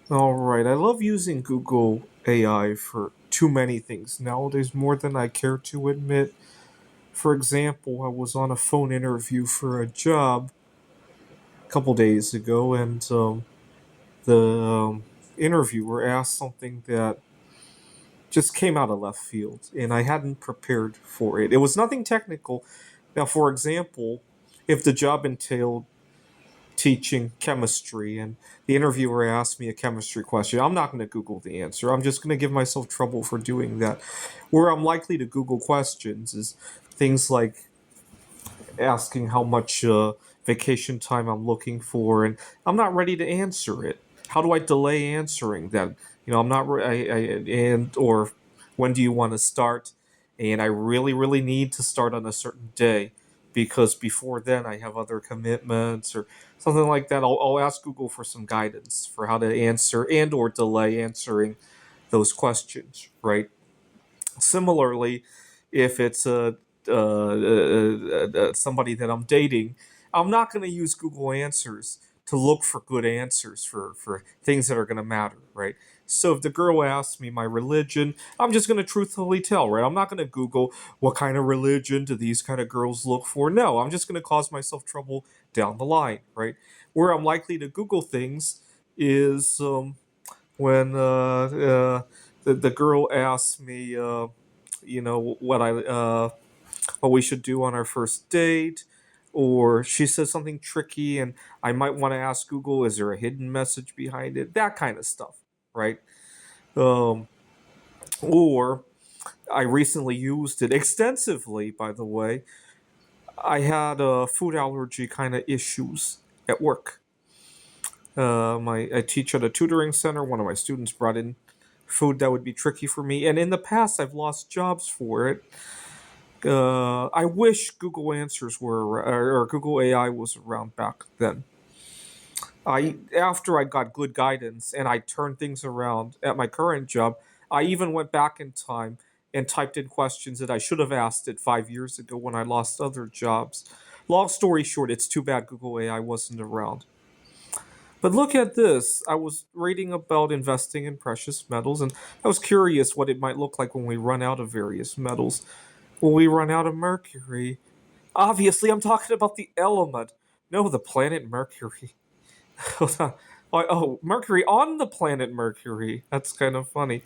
All right, I love using Google AI for too many things nowadays, more than I care to admit. For example, I was on a phone interview for a job a couple days ago, and the interviewer asked something that just came out of left field, and I hadn't prepared for it. It was nothing technical. Now, for example, if the job entailed teaching chemistry and the interviewer asked me a chemistry question, I'm not going to Google the answer. I'm just going to give myself trouble for doing that. Where I'm likely to Google questions is things like asking how much vacation time I'm looking for, and I'm not ready to answer it. How do I delay answering that? I'm not and or when do you want to start? And I really, really need to start on a certain day because before then I have other commitments or something like that. I'll ask Google for some guidance for how to answer and or delay answering those questions. Right. Similarly, if it's somebody that I'm dating, I'm not going to use Google Answers to look for good answers for things that are going to matter, right? So if the girl asks me my religion, I'm just going to truthfully tell, right? I'm not going to Google what kind of religion do these kind of girls look for. No, I'm just going to cause myself trouble down the line, right? Where I'm likely to Google things is when the girl asks me, what we should do on our first date, or she says something tricky, and I might want to ask Google, is there a hidden message behind it? That kind of stuff, right? Um, or I recently used it extensively, by the way. I had food allergy kind of issues at work. I teach at a tutoring center. One of my students brought in food that would be tricky for me, and in the past, I've lost jobs for it. I wish Google Answers or Google AI was around back then. I After I got good guidance and I turned things around at my current job, I even went back in time and typed in questions that I should have asked it 5 years ago when I lost other jobs. Long story short, it's too bad Google AI wasn't around. But look at this. I was reading about investing in precious metals, and I was curious what it might look like when we run out of various metals. When we run out of mercury. Obviously, I'm talking about the element. No, the planet Mercury. Hold on. Mercury on the planet Mercury. That's kind of funny.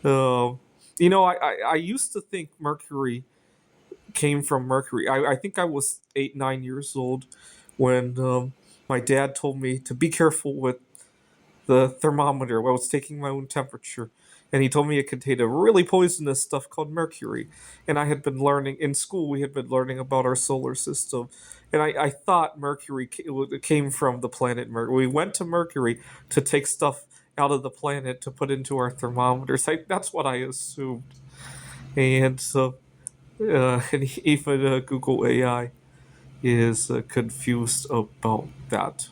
Um, I used to think Mercury came from Mercury. I think I was 8, 9 years old when my dad told me to be careful with the thermometer while I was taking my own temperature. And he told me it contained a really poisonous stuff called mercury. And I had been learning in school, we had been learning about our solar system. And I thought Mercury came from the planet Mercury. We went to Mercury to take stuff out of the planet to put into our thermometers. That's what I assumed. And so, and even Google AI is confused about that.